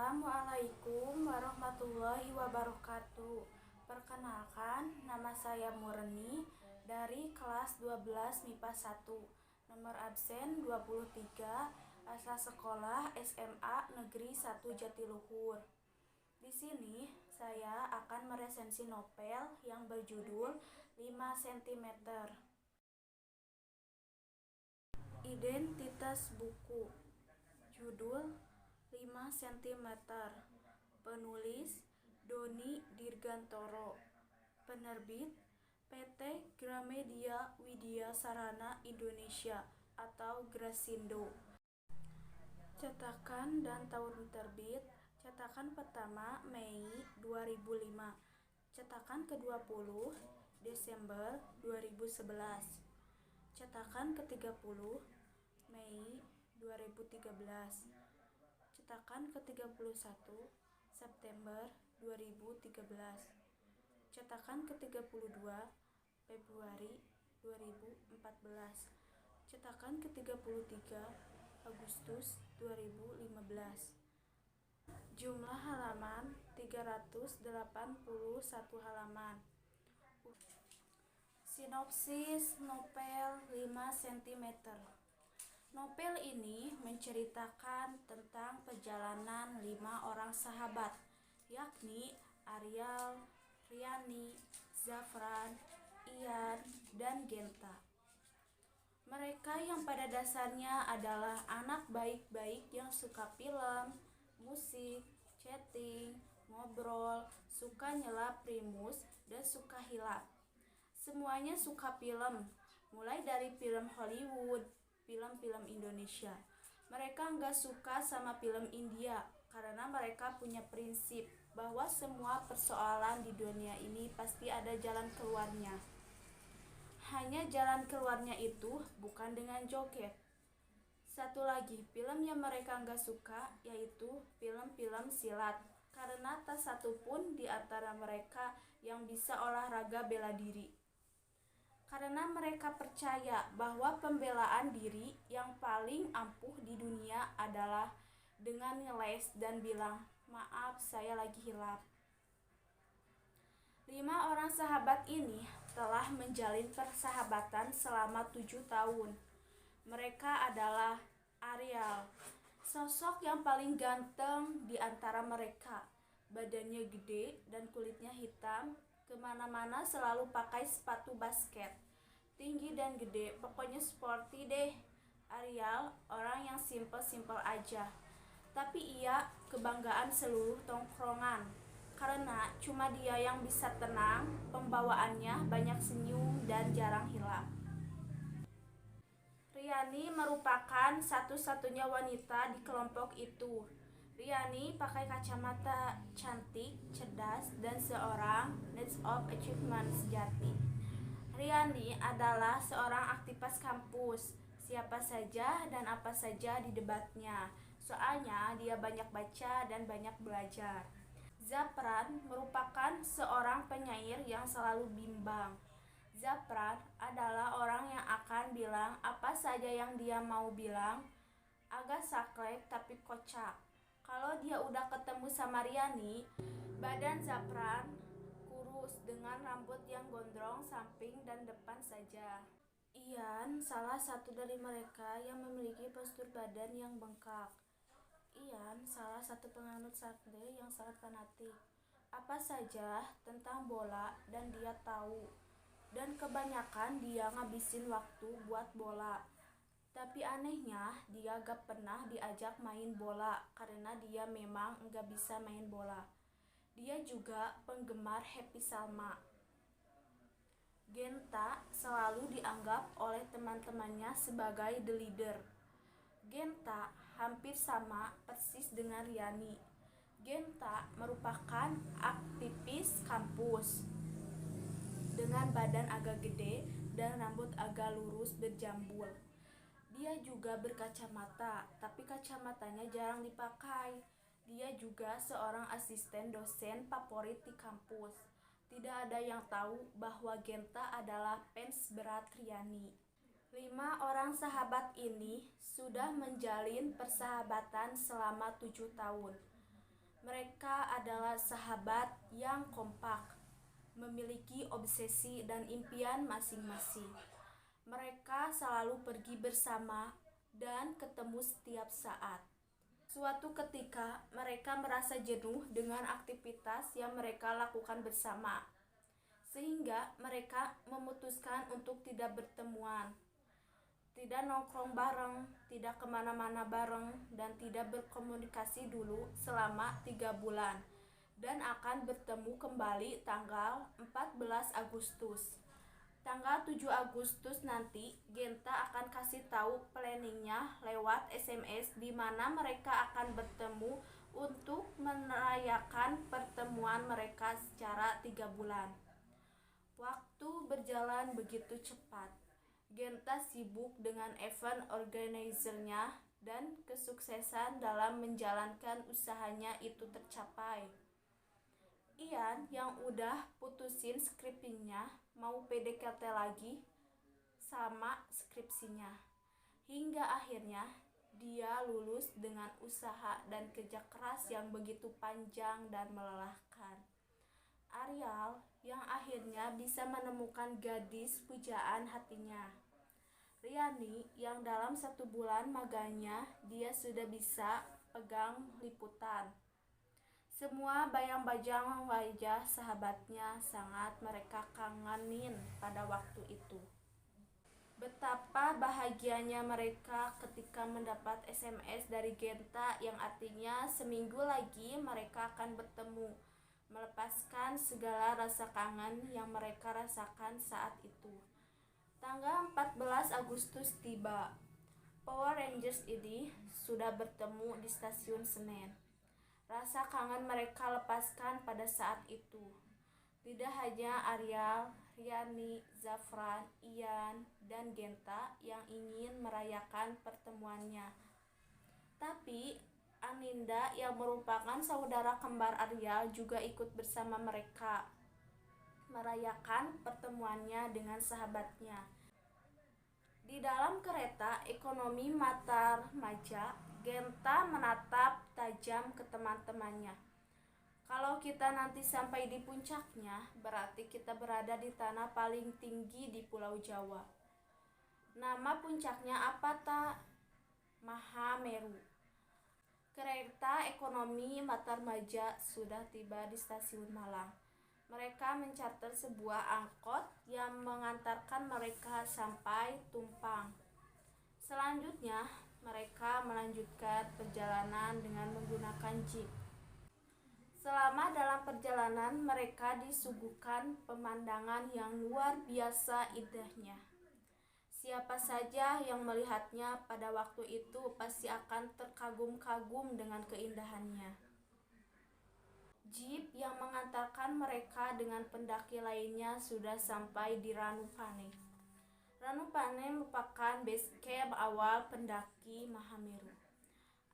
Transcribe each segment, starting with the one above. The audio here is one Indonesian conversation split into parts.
Assalamualaikum warahmatullahi wabarakatuh. Perkenalkan, nama saya Murni dari kelas 12 MIPA 1. Nomor absen 23, asal sekolah SMA Negeri 1 Jatiluhur. Di sini saya akan meresensi novel yang berjudul 5 cm. Identitas buku. Judul 5 cm. Penulis Doni Dirgantoro. Penerbit PT Gramedia Widya Sarana Indonesia atau Grasindo. Cetakan dan tahun terbit. Cetakan pertama Mei 2005. Cetakan ke-20 Desember 2011. Cetakan ke-30 Mei 2013. Cetakan ke-31 September 2013. Cetakan ke-32 Februari 2014. Cetakan ke-33 Agustus 2015. Jumlah halaman 381 halaman. Sinopsis novel 5 cm. Novel ini menceritakan tentang perjalanan 5 orang sahabat, yakni Arial, Riani, Zafran, Ian, dan Genta. Mereka yang pada dasarnya adalah anak baik-baik yang suka film, musik, chatting, ngobrol, suka nyelap primus, dan suka hilap. Semuanya suka film, mulai dari film Hollywood, film-film Indonesia. Mereka nggak suka sama film India karena mereka punya prinsip bahwa semua persoalan di dunia ini pasti ada jalan keluarnya. Hanya jalan keluarnya itu bukan dengan joget. Satu lagi film yang mereka nggak suka yaitu film-film silat, karena tak satu pun di antara mereka yang bisa olahraga bela diri. Karena mereka percaya bahwa pembelaan diri yang paling ampuh di dunia adalah dengan ngeles dan bilang, "Maaf, saya lagi hilap." 5 orang sahabat ini telah menjalin persahabatan selama 7 tahun. Mereka adalah Arial, sosok yang paling ganteng di antara mereka. Badannya gede dan kulitnya hitam, kemana-mana selalu pakai sepatu basket. Tinggi dan gede, pokoknya sporty deh. Arial orang yang simple-simple aja, tapi ia kebanggaan seluruh tongkrongan. Karena cuma dia yang bisa tenang, pembawaannya banyak senyum dan jarang hilap. Riani merupakan satu-satunya wanita di kelompok itu. Riani pakai kacamata, cantik, cerdas, dan seorang Needs of Achievement sejati. Riani adalah seorang aktivis kampus, siapa saja dan apa saja di debatnya. Soalnya dia banyak baca dan banyak belajar. Zafran merupakan seorang penyair yang selalu bimbang. Zafran adalah orang yang akan bilang apa saja yang dia mau bilang, agak saklek tapi kocak. Kalau dia udah ketemu sama Riani, badan Zafran kurus dengan rambut yang gondrong samping dan depan saja. Ian salah satu dari mereka yang memiliki postur badan yang bengkak. Ian salah satu penganut sakde yang sangat fanatik. Apa saja tentang bola dan dia tahu. Dan kebanyakan dia ngabisin waktu buat bola. Tapi anehnya dia gak pernah diajak main bola karena dia memang gak bisa main bola. Dia juga penggemar Happy Salma. Genta selalu dianggap oleh teman-temannya sebagai the leader. Genta hampir sama persis dengan Riani. Genta merupakan aktivis kampus dengan badan agak gede dan rambut agak lurus berjambul. Dia juga berkacamata, tapi kacamatanya jarang dipakai. Dia juga seorang asisten dosen favorit di kampus. Tidak ada yang tahu bahwa Genta adalah fans berat Riani. 5 orang sahabat ini sudah menjalin persahabatan selama 7 tahun. Mereka adalah sahabat yang kompak, memiliki obsesi dan impian masing-masing. Mereka selalu pergi bersama dan ketemu setiap saat. Suatu ketika, mereka merasa jenuh dengan aktivitas yang mereka lakukan bersama, sehingga mereka memutuskan untuk tidak bertemuan, tidak nongkrong bareng, tidak kemana-mana bareng, dan tidak berkomunikasi dulu selama 3 bulan, dan akan bertemu kembali tanggal 14 Agustus. Tanggal 7 Agustus nanti, Genta akan kasih tahu planningnya lewat SMS di mana mereka akan bertemu untuk merayakan pertemuan mereka secara 3 bulan. Waktu berjalan begitu cepat. Genta sibuk dengan event organizer-nya dan kesuksesan dalam menjalankan usahanya itu tercapai. Ian yang udah putusin skripsinya mau PDKT lagi sama skripsinya. Hingga akhirnya dia lulus dengan usaha dan kerja keras yang begitu panjang dan melelahkan. Arial yang akhirnya bisa menemukan gadis pujaan hatinya. Riani yang dalam 1 bulan maganya dia sudah bisa pegang liputan. Semua bayang-bayang wajah sahabatnya sangat mereka kangenin pada waktu itu. Betapa bahagianya mereka ketika mendapat SMS dari Genta yang artinya seminggu lagi mereka akan bertemu, melepaskan segala rasa kangen yang mereka rasakan saat itu. Tanggal 14 Agustus tiba. Power Rangers ini sudah bertemu di stasiun Senen. Rasa kangen mereka lepaskan pada saat itu. Tidak hanya Arial, Riani, Zafran, Ian, dan Genta yang ingin merayakan pertemuannya, tapi Aninda yang merupakan saudara kembar Arial juga ikut bersama mereka merayakan pertemuannya dengan sahabatnya. Di dalam kereta ekonomi Matarmaja, Genta menatap tajam ke teman-temannya. Kalau kita nanti sampai di puncaknya, berarti kita berada di tanah paling tinggi di Pulau Jawa. Nama puncaknya apa tak? Mahameru. Kereta ekonomi Matarmaja sudah tiba di stasiun Malang. Mereka mencarter sebuah angkot yang mengantarkan mereka sampai Tumpang. Selanjutnya, mereka melanjutkan perjalanan dengan menggunakan jeep. Selama dalam perjalanan, mereka disuguhkan pemandangan yang luar biasa indahnya. Siapa saja yang melihatnya pada waktu itu pasti akan terkagum-kagum dengan keindahannya. Jeep yang mengantarkan mereka dengan pendaki lainnya sudah sampai di Ranupane. Ranupane merupakan base camp awal pendaki Mahameru.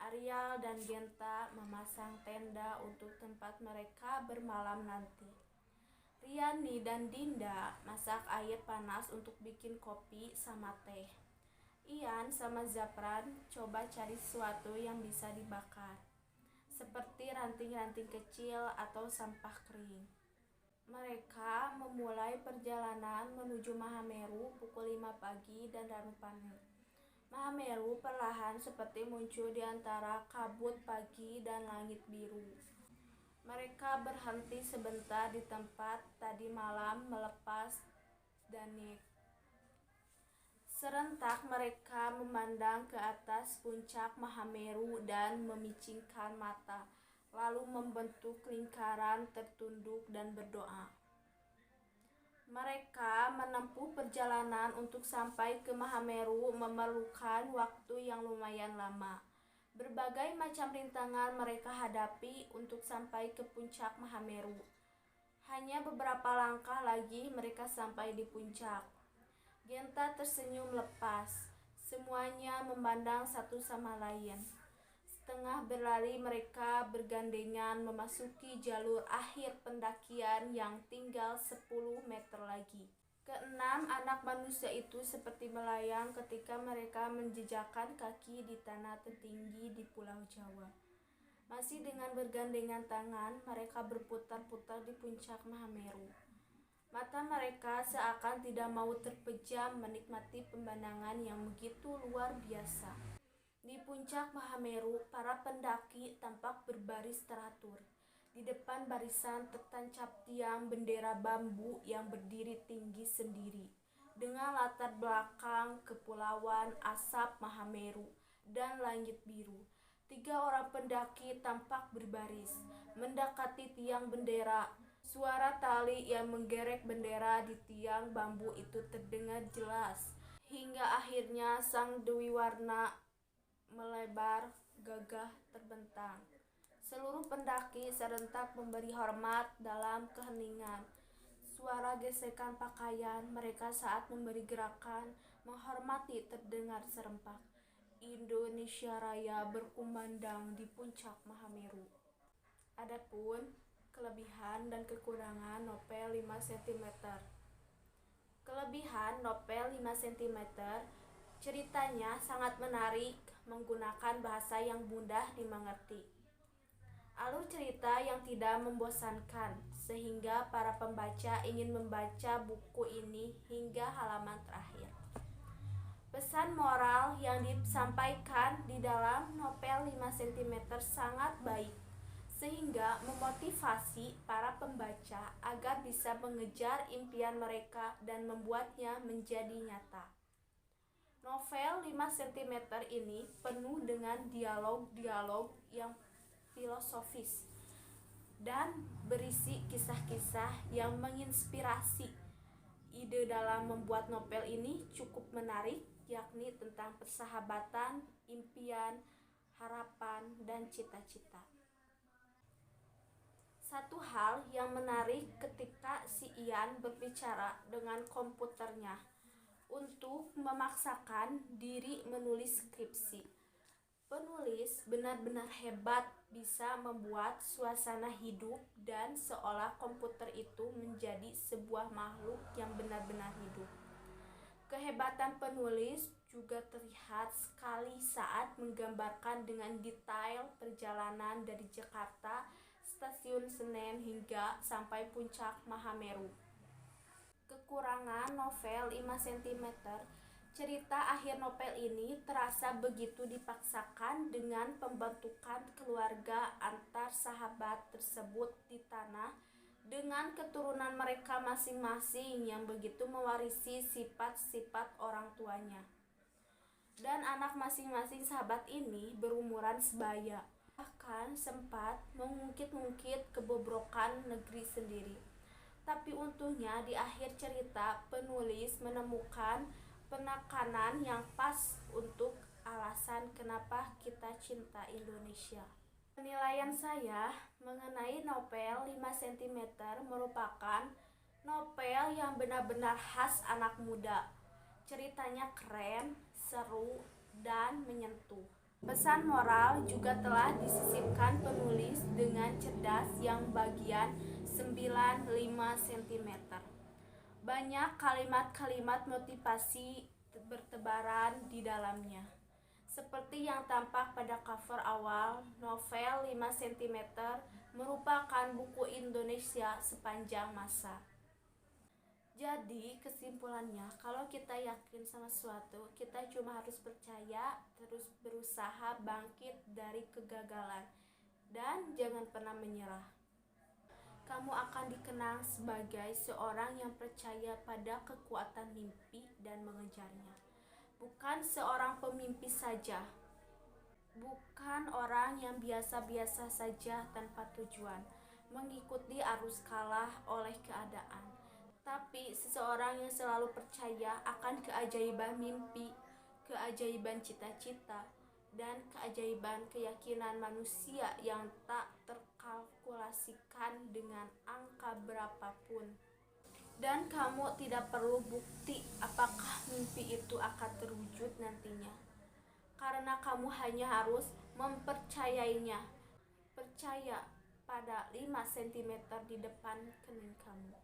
Arial dan Genta memasang tenda untuk tempat mereka bermalam nanti. Riani dan Dinda masak air panas untuk bikin kopi sama teh. Ian sama Zafran coba cari sesuatu yang bisa dibakar, seperti ranting-ranting kecil atau sampah kering. Mereka memulai perjalanan menuju Mahameru pukul 5 pagi dan Ranupane. Mahameru perlahan seperti muncul di antara kabut pagi dan langit biru. Mereka berhenti sebentar di tempat tadi malam melepas Danek. Serentak mereka memandang ke atas puncak Mahameru dan memicingkan mata, lalu membentuk lingkaran tertunduk dan berdoa. Mereka menempuh perjalanan untuk sampai ke Mahameru memerlukan waktu yang lumayan lama. Berbagai macam rintangan mereka hadapi untuk sampai ke puncak Mahameru. Hanya beberapa langkah lagi mereka sampai di puncak. Genta tersenyum lepas. Semuanya memandang satu sama lain. Setengah berlari mereka bergandengan memasuki jalur akhir pendakian yang tinggal 10 meter lagi. Keenam anak manusia itu seperti melayang ketika mereka menjejakkan kaki di tanah tertinggi di Pulau Jawa. Masih dengan bergandengan tangan, mereka berputar-putar di puncak Mahameru. Mata mereka seakan tidak mau terpejam menikmati pemandangan yang begitu luar biasa. Di puncak Mahameru, para pendaki tampak berbaris teratur. Di depan barisan tertancap tiang bendera bambu yang berdiri tinggi sendiri, dengan latar belakang kepulauan asap Mahameru dan langit biru. 3 orang pendaki tampak berbaris, mendekati tiang bendera. Suara tali yang menggerek bendera di tiang bambu itu terdengar jelas, hingga akhirnya sang dewi warna melebar gagah terbentang. Seluruh pendaki serentak memberi hormat dalam keheningan. Suara gesekan pakaian mereka saat memberi gerakan menghormati terdengar serempak. Indonesia Raya berkumandang di puncak Mahameru. Adapun kelebihan dan kekurangan novel 5 cm. Kelebihan novel 5 cm, ceritanya sangat menarik, menggunakan bahasa yang mudah dimengerti. Alur cerita yang tidak membosankan, sehingga para pembaca ingin membaca buku ini hingga halaman terakhir. Pesan moral yang disampaikan di dalam novel 5 cm sangat baik, sehingga memotivasi para pembaca agar bisa mengejar impian mereka dan membuatnya menjadi nyata. Novel 5 cm ini penuh dengan dialog-dialog yang filosofis dan berisi kisah-kisah yang menginspirasi. Ide dalam membuat novel ini cukup menarik, yakni tentang persahabatan, impian, harapan, dan cita-cita. Satu hal yang menarik ketika si Ian berbicara dengan komputernya untuk memaksakan diri menulis skripsi. Penulis benar-benar hebat, bisa membuat suasana hidup dan seolah komputer itu menjadi sebuah makhluk yang benar-benar hidup. Kehebatan penulis juga terlihat sekali saat menggambarkan dengan detail perjalanan dari Jakarta, stasiun Senen hingga sampai puncak Mahameru. Kekurangan novel 5 cm, cerita akhir novel ini terasa begitu dipaksakan dengan pembentukan keluarga antar sahabat tersebut di tanah dengan keturunan mereka masing-masing yang begitu mewarisi sifat-sifat orang tuanya. Dan anak masing-masing sahabat ini berumuran sebaya, bahkan sempat mengungkit-ungkit kebobrokan negeri sendiri. Tapi untungnya di akhir cerita penulis menemukan penekanan yang pas untuk alasan kenapa kita cinta Indonesia. Penilaian saya mengenai novel 5 cm merupakan novel yang benar-benar khas anak muda. Ceritanya keren, seru, dan menyentuh. Pesan moral juga telah disisipkan penulis dengan cerdas yang bagian 95 cm. Banyak kalimat-kalimat motivasi bertebaran di dalamnya. Seperti yang tampak pada cover awal, novel 5 cm merupakan buku Indonesia sepanjang masa. Jadi kesimpulannya, kalau kita yakin sama sesuatu, kita cuma harus percaya, terus berusaha bangkit dari kegagalan, dan jangan pernah menyerah. Kamu akan dikenang sebagai seorang yang percaya pada kekuatan mimpi dan mengejarnya. Bukan seorang pemimpi saja, bukan orang yang biasa-biasa saja tanpa tujuan, mengikuti arus kalah oleh keadaan, tapi seseorang yang selalu percaya akan keajaiban mimpi, keajaiban cita-cita, dan keajaiban keyakinan manusia yang tak terkalkulasikan dengan angka berapapun. Dan kamu tidak perlu bukti apakah mimpi itu akan terwujud nantinya, karena kamu hanya harus mempercayainya. Percaya pada 5 cm di depan kening kamu.